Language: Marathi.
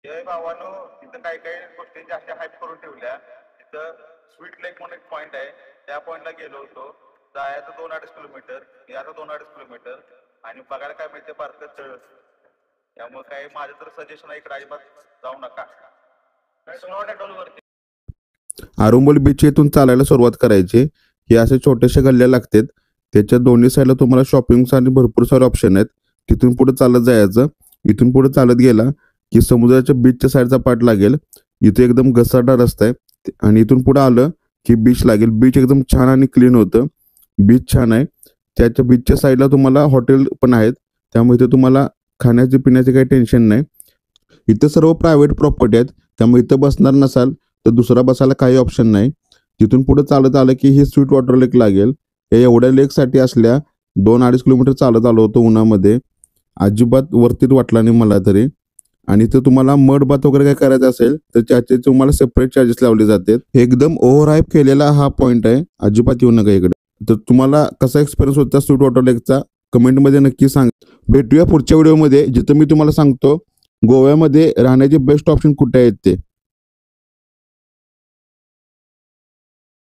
जय भावानो, तिथं काही काही गोष्टींच्या अशा हाईप करून ठेवल्या. तिथं स्वीट लेक म्हणून एक पॉइंट आहे, त्या पॉइंटला गेलो होतो. जायचं 2-2.5 किलोमीटर, याचं 2-2.5 किलोमीटर, आणि बघायला काय मिळते पार्क चळ. त्यामुळे काय माझं तर सजेशन आहे, इकडे अजिबात जाऊ नका. वरती आरुंबोली बीच येथून चालायला सुरुवात करायची. हे असे छोटेसे गल्ल्या लागतात. त्याच्या दोन्ही साईडला तुम्हाला शॉपिंगसाठी भरपूर सारे ऑप्शन आहेत. तिथून पुढे चालत जायचं. इथून पुढे चालत गेला की समुद्राच्या बीचच्या साईडचा पार्ट लागेल. इथे एकदम घसरडा रस्ता आहे आणि इथून पुढे आलं की बीच लागेल. बीच एकदम छान आणि क्लीन होतं. बीच छान आहे. त्याच्या बीचच्या साईडला तुम्हाला हॉटेल पण आहेत. त्यामुळे इथे तुम्हाला खाण्याचे पिण्याचे काही टेन्शन नाही. इथे सर्व प्रायव्हेट प्रॉपर्टी आहेत. त्यामुळे इथं बसणार नसाल तर दुसरा बसायला काही ऑप्शन नाही. तिथून पुढे चालत आलं की ही स्वीट वॉटर लेक लागेल. या एवढ्या लेकसाठी असल्या 2-2.5 किलोमीटर चालत आलो होतो उन्हामध्ये. अजिबात वरतीत वाटला नाही मला तरी. आणि इथं तुम्हाला मड बाथ वगैरे काय करायचं असेल तर त्याचे तुम्हाला सेपरेट चार्जेस लावले जातात. एकदम ओव्हर हाईप केलेला हा पॉईंट आहे. अजिबात येऊ नका इकडे. तर तुम्हाला कसा एक्सपिरियन्स होता स्वीट वॉटर लेकचा कमेंटमध्ये नक्की सांग. भेटूया पुढच्या व्हिडिओमध्ये, जिथं मी तुम्हाला सांगतो गोव्यामध्ये राहण्याचे बेस्ट ऑप्शन कुठे आहेत ते.